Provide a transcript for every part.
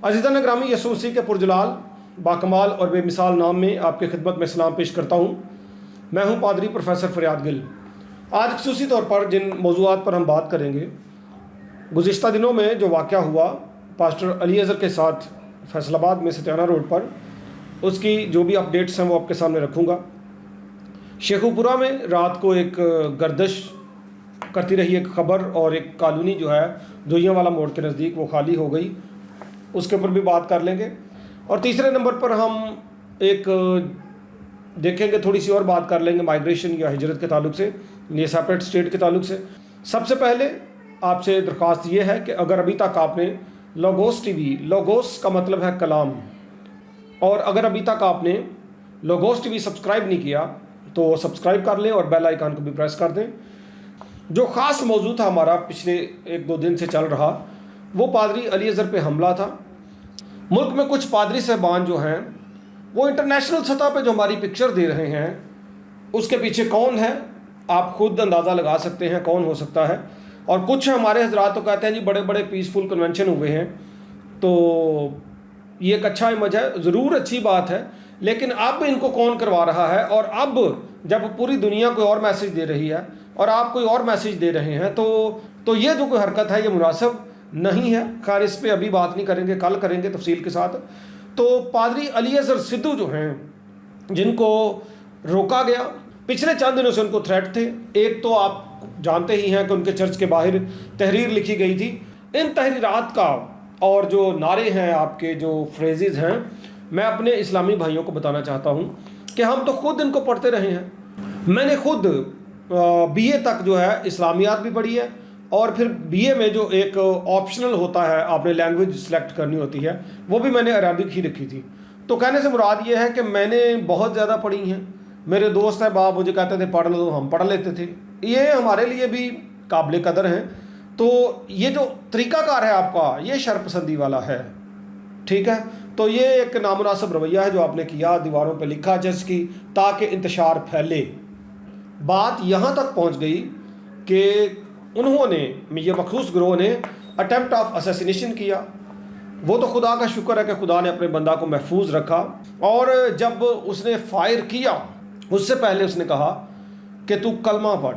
अज़ीज़ान ग्रामी, यसू मसीह के पुरजलाल बाकमाल और बेमिसाल नाम में आपकी खिदमत में सलाम पेश करता हूँ। मैं हूँ पादरी प्रोफेसर फरियाद गिल। आज खसूसी तौर पर जिन मौज़ूआत पर हम बात करेंगे, गुज़िश्ता दिनों में जो वाक़या हुआ पास्टर अलीअज़र के साथ फैसलाबाद में सत्याना रोड पर, उसकी जो भी अपडेट्स हैं वो आपके सामने रखूँगा। शेखुपुरा में रात को एक गर्दिश करती रही एक ख़बर और एक कॉलोनी जो है जोइयाँवाला मोड़ के नज़दीक वो खाली हो गई, उसके ऊपर भी बात कर लेंगे। और तीसरे नंबर पर हम एक देखेंगे, थोड़ी सी और बात कर लेंगे माइग्रेशन या हिजरत के ताल्लुक से, ये सेपरेट स्टेट के ताल्लुक से। सबसे पहले आपसे दरख्वास्त ये है कि अगर अभी तक आपने लोगोस टीवी, लोगोस का मतलब है कलाम, और अगर अभी तक आपने लोगोस टीवी सब्सक्राइब नहीं किया तो सब्सक्राइब कर लें और बेल आइकन को भी प्रेस कर दें। जो ख़ास मौजू था हमारा पिछले एक दो दिन से चल रहा, वो पादरी अलीअज़र पे हमला था। मुल्क में कुछ पादरी साहबान जो हैं वो इंटरनेशनल सतह पे जो हमारी पिक्चर दे रहे हैं, उसके पीछे कौन है आप खुद अंदाज़ा लगा सकते हैं कौन हो सकता है। और कुछ हमारे हजरात तो कहते हैं जी बड़े बड़े पीसफुल कन्वेंशन हुए हैं, तो ये एक अच्छा इमेज है, ज़रूर अच्छी बात है, लेकिन अब इनको कौन करवा रहा है? और अब जब पूरी दुनिया कोई और मैसेज दे रही है और आप कोई और मैसेज दे रहे हैं, तो ये जो कोई हरकत है ये मुनासिब नहीं है। खैर, इस पे अभी बात नहीं करेंगे, कल करेंगे तफसील के साथ। तो पादरी अलीअज़र सिद्धू जो हैं, जिनको रोका गया, पिछले चंद दिनों से उनको थ्रेट थे। एक तो आप जानते ही हैं कि उनके चर्च के बाहर तहरीर लिखी गई थी। इन तहरीरात का और जो नारे हैं, आपके जो फ्रेजेस हैं, मैं अपने इस्लामी भाइयों को बताना चाहता हूँ कि हम तो खुद इनको पढ़ते रहे हैं। मैंने खुद बीए तक जो है इस्लामियात भी पढ़ी है, और फिर बीए में जो एक ऑप्शनल होता है, आपने लैंग्वेज सेलेक्ट करनी होती है, वो भी मैंने अरबिक ही रखी थी। तो कहने से मुराद ये है कि मैंने बहुत ज़्यादा पढ़ी हैं। मेरे दोस्त हैं बाप मुझे कहते थे पढ़ लो, तो हम पढ़ लेते थे। ये हमारे लिए भी काबिल कदर हैं। तो ये जो तरीक़ाकार है आपका, ये शरपसंदी वाला है, ठीक है। तो ये एक नामुनासिब रवैया है जो आपने किया, दीवारों पे लिखा चर्च की, ताकि इंतशार फैले। बात यहाँ तक पहुँच गई कि उन्होंने, ये मखसूस ग्रोह ने अटेम्प्ट ऑफ असैसिनेशन किया। वो तो खुदा का शुक्र है कि खुदा ने अपने बंदा को महफूज रखा। और जब उसने फायर किया, उससे पहले उसने कहा कि तू कलमा पढ़।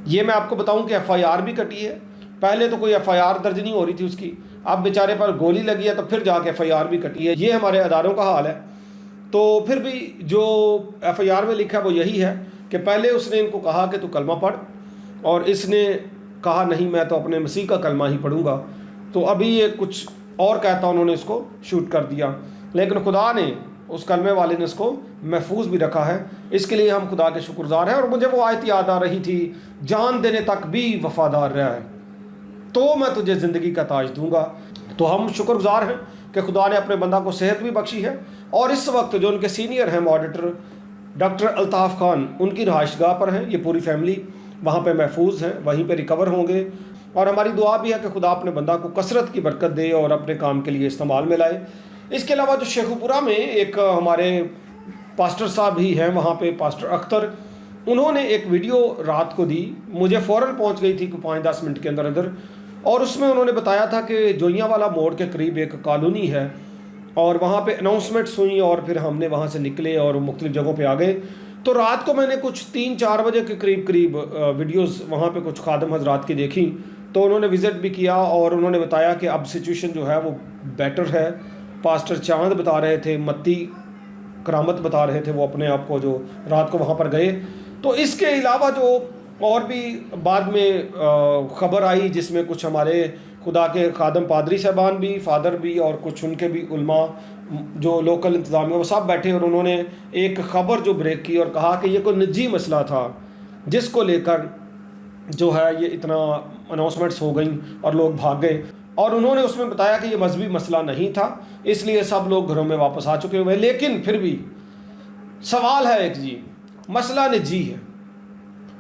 ये मैं आपको बताऊं कि FIR भी कटी है। पहले तो कोई FIR दर्ज नहीं हो रही थी उसकी, अब बेचारे पर गोली लगी है तो फिर जाके FIR भी कटी है। ये हमारे अदारों का हाल है। तो फिर भी जो FIR में लिखा है वो यही है कि पहले उसने इनको कहा कि तू कलमा पढ़, और इसने कहा नहीं मैं तो अपने मसीह का कलमा ही पढ़ूंगा। तो अभी ये कुछ और कहता उन्होंने इसको शूट कर दिया, लेकिन खुदा ने, उस कलमे वाले ने इसको महफूज भी रखा है। इसके लिए हम खुदा के शुक्रगुज़ार हैं। और मुझे वो आयत याद आ रही थी, जान देने तक भी वफादार रहा है तो मैं तुझे ज़िंदगी का ताज दूंगा। तो हम शुक्रगुज़ार हैं कि खुदा ने अपने बंदा को सेहत भी बख्शी है। और इस वक्त जो उनके सीनियर हैं ऑडिटर डॉक्टर अल्ताफ़ खान, उनकी रहायशगाह पर हैं। ये पूरी फैमिली वहाँ पे महफूज हैं, वहीं पे रिकवर होंगे। और हमारी दुआ भी है कि खुदा अपने बंदा को कसरत की बरकत दे और अपने काम के लिए इस्तेमाल में लाए। इसके अलावा जो शेखुपुरा में एक हमारे पास्टर साहब ही हैं, वहाँ पे पास्टर अख्तर, उन्होंने एक वीडियो रात को दी, मुझे फ़ौरन पहुँच गई थी 5-10 मिनट के अंदर अंदर। और उसमें उन्होंने बताया था कि जोइयाँवाला मोड़ के करीब एक कॉलोनी है और वहाँ पे अनाउंसमेंट्स हुई, और फिर हमने वहाँ से निकले और मुख्तलिफ़ जगहों पे आ गए। तो रात को मैंने कुछ 3-4 बजे के करीब वीडियोस वहाँ पे कुछ खादम हजरात की देखी। तो उन्होंने विज़िट भी किया और उन्होंने बताया कि अब सिचुएशन जो है वो बेटर है। पास्टर चांद बता रहे थे, मत्ती करामत बता रहे थे, वो अपने आप को जो रात को वहाँ पर गए। तो इसके अलावा जो और भी बाद में ख़बर आई, जिसमें कुछ हमारे खुदा के खादम पादरी साहबान भी, फादर भी, और कुछ उनके भी उलमा जो लोकल इंतज़ामिया, वो सब बैठे और उन्होंने एक ख़बर जो ब्रेक की और कहा कि ये कोई निजी मसला था जिसको लेकर जो है ये इतना अनाउंसमेंट्स हो गई और लोग भाग गए। और उन्होंने उसमें बताया कि ये मजहबी मसला नहीं था, इसलिए सब लोग घरों में वापस आ चुके हुए। लेकिन फिर भी सवाल है एक जी, मसला निजी है,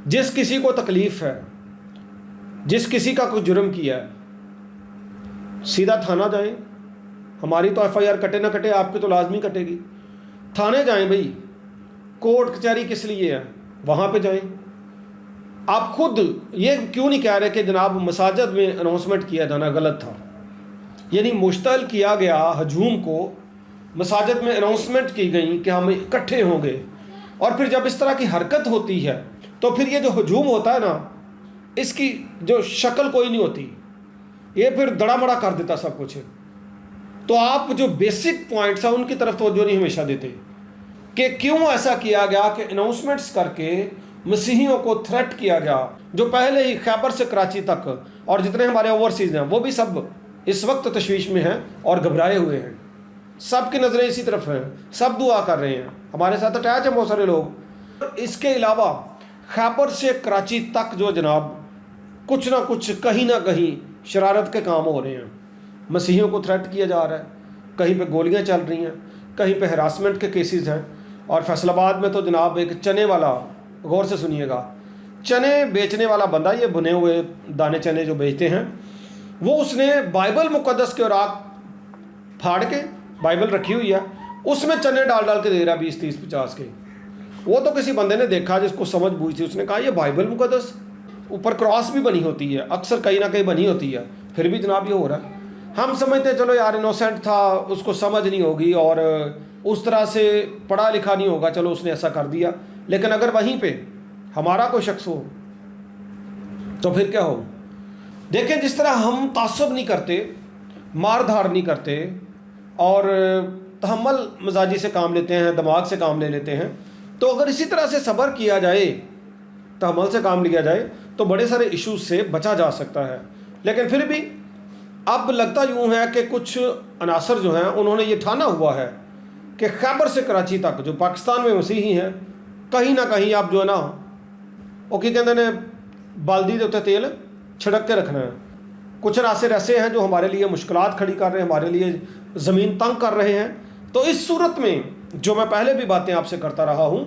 जिस किसी को तकलीफ़ है, जिस किसी का कोई जुर्म किया है, सीधा थाना जाएं। हमारी तो FIR कटे ना कटे, आपकी तो लाजमी कटेगी। थाने जाएं भाई, कोर्ट कचहरी किस लिए है, वहाँ पे जाएं। आप खुद ये क्यों नहीं कह रहे कि जनाब मसाजिद में अनाउंसमेंट किया जाना गलत था? यानी मुश्तल किया गया हजूम को, मसाजिद में अनाउंसमेंट की गई कि हम इकट्ठे होंगे, और फिर जब इस तरह की हरकत होती है तो फिर ये जो हजूम होता है ना, इसकी जो शक्ल कोई नहीं होती, ये फिर दड़ा कर देता सब कुछ। तो आप जो बेसिक पॉइंट्स हैं उनकी तरफ तवज्जो नहीं हमेशा देते कि क्यों ऐसा किया गया कि अनाउंसमेंट्स करके मसीहियों को थ्रेट किया गया, जो पहले ही खैबर से कराची तक और जितने हमारे ओवरसीज़ हैं वो भी सब इस वक्त तशवीश में हैं और घबराए हुए हैं। सब की नज़रें इसी तरफ हैं, सब दुआ कर रहे हैं, हमारे साथ अटैच हैं बहुत सारे लोग। इसके अलावा खैबर से कराची तक जो जनाब कुछ ना कुछ कहीं ना कहीं शरारत के काम हो रहे हैं। मसीहियों को थ्रेट किया जा रहा है, कहीं पे गोलियां चल रही हैं, कहीं पे हरासमेंट के केसेस हैं। और फैसलाबाद में तो जनाब एक चने वाला, गौर से सुनिएगा, चने बेचने वाला बंदा, ये भुने हुए दाने चने जो बेचते हैं, वो उसने बाइबल मुक़द्दस के औराक फाड़ के, बाइबल रखी हुई है, उसमें चने डाल के दे रहा 20, 30, 50 के। वो तो किसी बंदे ने देखा जिसको समझ बूझ थी, उसने कहा ये बाइबल मुक़द्दस, ऊपर क्रॉस भी बनी होती है, अक्सर कहीं ना कहीं बनी होती है, फिर भी जनाब ये हो रहा है। हम समझते हैं चलो यार इनोसेंट था, उसको समझ नहीं होगी और उस तरह से पढ़ा लिखा नहीं होगा, चलो उसने ऐसा कर दिया। लेकिन अगर वहीं पे हमारा कोई शख्स हो तो फिर क्या हो? देखें, जिस तरह हम तासुब नहीं करते, मार धाड़ नहीं करते और तहम्मुल मजाजी से काम लेते हैं, दिमाग से काम ले लेते हैं, तो अगर इसी तरह से सब्र किया जाए, तहम्मुल से काम लिया जाए, तो बड़े सारे इश्यूज से बचा जा सकता है। लेकिन फिर भी अब लगता यूँ है कि कुछ अनासर जो हैं उन्होंने ये ठाना हुआ है कि खैबर से कराची तक जो पाकिस्तान में मसीही हैं, कहीं ना कहीं आप जो है ना वो क्या कहते हैं, बाल्दी के उत्ते तेल छिड़क के रखना है। कुछ अनासर ऐसे हैं जो हमारे लिए मुश्किलात खड़ी कर रहे हैं, हमारे लिए ज़मीन तंग कर रहे हैं। तो इस सूरत में जो मैं पहले भी बातें आपसे करता रहा हूँ,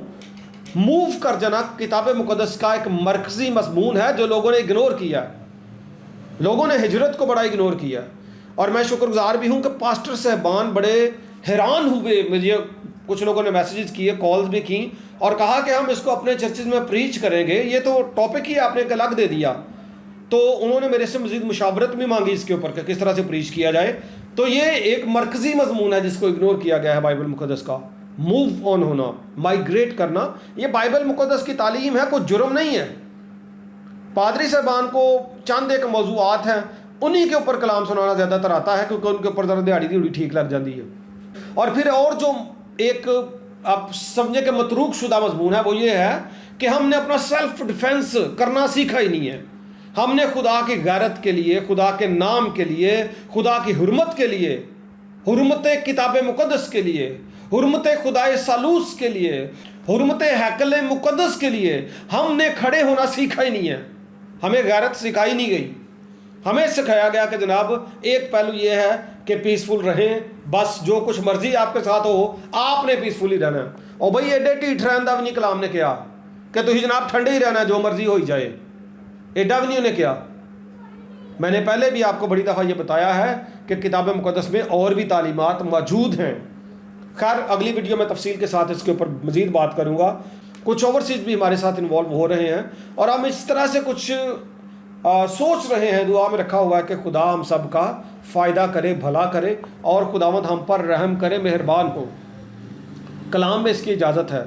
मूव कर जाना किताब मुक़द्दस का एक मरकज़ी मज़मून है जो लोगों ने इग्नोर किया है। लोगों ने हिजरत को बड़ा इग्नोर किया, और मैं शुक्रगुजार भी हूँ कि पास्टर साहबान बड़े हैरान हुए। मुझे कुछ लोगों ने मैसेजेस किए, कॉल्स भी की और कहा कि हम इसको अपने चर्चेज़ में प्रीच करेंगे, ये तो टॉपिक ही आपने एक अलग दे दिया। तो उन्होंने मेरे से मज़ीद मुशावरत भी मांगी इसके ऊपर कि किस तरह से प्रीच किया जाए। तो ये एक मरकज़ी मज़मून है जिसको इग्नोर किया गया है बाइबल मुक़द्दस का। मूव ऑन होना, माइग्रेट करना, ये बाइबल मुक़द्दस की तालीम है, कोई जुर्म नहीं है। पादरी साहबान को चंद एक मौजूआत हैं, उन्हीं के ऊपर कलाम सुनाना ज़्यादातर आता है, क्योंकि उनके ऊपर ज़रा दिहाड़ी दिहड़ी ठीक लग जाती है। और फिर और जो एक आप समझे कि मतरूक शुदा मजमून है, वो ये है कि हमने अपना सेल्फ डिफेंस करना सीखा ही नहीं है। हमने खुदा की गैरत के लिए, खुदा के नाम के लिए, खुदा की हुर्मत के लिए, हुर्मत किताब मुक़द्दस के लिए, हुर्मत खुदाए सालूस के लिए, हुर्मत हैकल मुक़द्दस के लिए हमने खड़े होना सीखा ही नहीं है। हमें गैरत सिखाई नहीं गई। हमें सिखाया गया कि जनाब एक पहलू ये है कि पीसफुल रहें, बस जो कुछ मर्जी आपके साथ हो आपने पीसफुली रहना है। और भाई एडे ढीठ रहन दा भी नहीं कलाम ने कहा कि तुम जनाब ठंडे ही रहना, जो मर्जी हो ही जाए, एडा भी नहीं उन्हें किया। मैंने पहले भी आपको बड़ी दफ़ा ये बताया है कि किताब मुक़द्दस में और भी तालीमात मौजूद हैं। खैर अगली वीडियो में तफसील के साथ इसके ऊपर मज़ीद बात करूँगा। कुछ ओवरसीज़ भी हमारे साथ इन्वॉल्व हो रहे हैं और हम इस तरह से कुछ सोच रहे हैं, दुआ में रखा हुआ है कि खुदा हम सब का फ़ायदा करे, भला करे और खुदावंद हम पर रहम करे, मेहरबान हो। कलाम में इसकी इजाज़त है,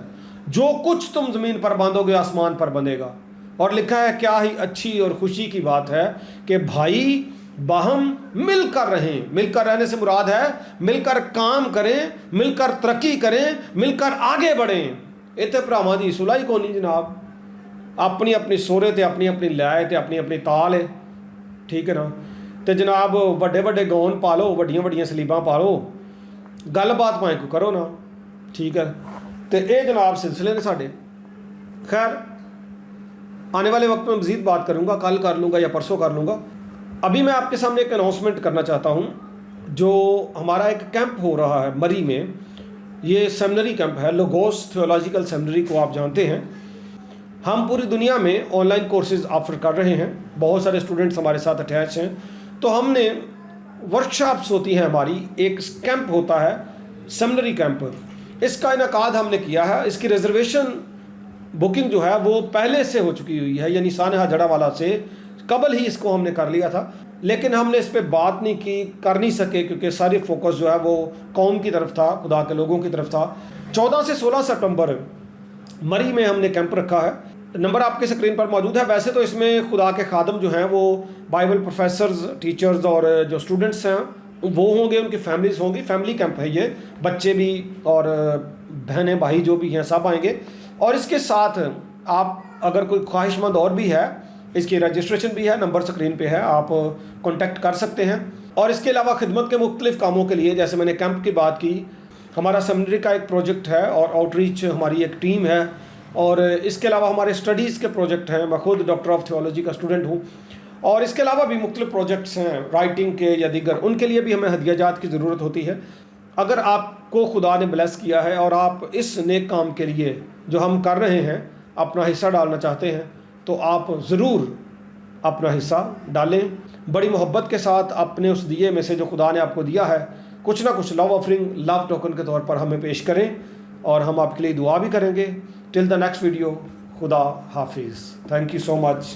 जो कुछ तुम ज़मीन पर बांधोगे आसमान पर बंधेगा। और लिखा है, क्या ही अच्छी और खुशी की बात है कि भाई बाहम मिलकर रहें। मिलकर रहने से मुराद है मिलकर काम करें, मिलकर तरक्की करें, मिलकर आगे बढ़ें। इतने भरावां दी सुलह को नहीं जनाब, अपनी अपनी सोरे ते अपनी अपनी लय ते अपनी अपनी ताल है, ठीक है ना। तो जनाब वड्डे वड्डे गौन पा लो, वड्डियां वड्डियां सलीबां पा लो, गल बात भाएं को करो ना, ठीक है। तो ये जनाब सिलसिले ने साढ़े। खैर आने वाले वक्त में मज़ीद बात करूँगा, कल कर लूँगा या परसों कर लूँगा। अभी मैं आपके सामने एक अनाउंसमेंट करना चाहता हूँ। जो हमारा एक कैंप हो रहा है मरी में, ये सेमिनरी कैंप है, लोगोस थियोलॉजिकल सेमिनरी को आप जानते हैं। हम पूरी दुनिया में ऑनलाइन कोर्सेज ऑफर कर रहे हैं, बहुत सारे स्टूडेंट्स हमारे साथ अटैच हैं। तो हमने वर्कशॉप्स होती हैं हमारी, एक कैंप होता है सेमिनरी कैंप, इसका इनकाद हमने किया है। इसकी रिजर्वेशन बुकिंग जो है वो पहले से हो चुकी हुई है, यानी सानहा जड़ावाला से कबल ही इसको हमने कर लिया था। لیکن ہم نے اس پہ بات نہیں کی، کر نہیں سکے، کیونکہ ساری فوکس جو ہے وہ قوم کی طرف تھا، خدا کے لوگوں کی طرف تھا۔ 14 سے 16 سپٹمبر مری میں ہم نے کیمپ رکھا ہے، نمبر آپ کے اسکرین پر موجود ہے۔ ویسے تو اس میں خدا کے خادم جو ہیں وہ بائبل پروفیسرز، ٹیچرز اور جو اسٹوڈنٹس ہیں وہ ہوں گے، ان کی فیملیز ہوں گی۔ فیملی کیمپ ہے یہ، بچے بھی اور بہنیں بھائی جو بھی ہیں سب آئیں گے۔ اور اس کے ساتھ آپ اگر کوئی خواہش مند اور بھی ہے، اس کی رجسٹریشن بھی ہے، نمبر اسکرین پہ ہے، آپ کانٹیکٹ کر سکتے ہیں۔ اور اس کے علاوہ خدمت کے مختلف کاموں کے لیے، جیسے میں نے کیمپ کی بات کی، ہمارا سیمنری کا ایک پروجیکٹ ہے اور آؤٹ ریچ ہماری ایک ٹیم ہے، اور اس کے علاوہ ہمارے اسٹڈیز کے پروجیکٹ ہیں۔ میں خود ڈاکٹر آف تھیولوجی کا اسٹوڈنٹ ہوں، اور اس کے علاوہ بھی مختلف پروجیکٹس ہیں رائٹنگ کے یا دیگر، ان کے لیے بھی ہمیں ہدیہ جات کی ضرورت ہوتی ہے۔ اگر آپ کو خدا نے بلیس کیا ہے اور آپ اس نیک کام کے لیے جو ہم کر رہے ہیں اپنا حصہ ڈالنا چاہتے ہیں، تو آپ ضرور اپنا حصہ ڈالیں، بڑی محبت کے ساتھ اپنے اس دیے میں سے جو خدا نے آپ کو دیا ہے کچھ نہ کچھ لو آفرنگ، لو ٹوکن کے طور پر ہمیں پیش کریں، اور ہم آپ کے لیے دعا بھی کریں گے۔ ٹل دا نیکسٹ ویڈیو، خدا حافظ، تھینک یو سو مچ۔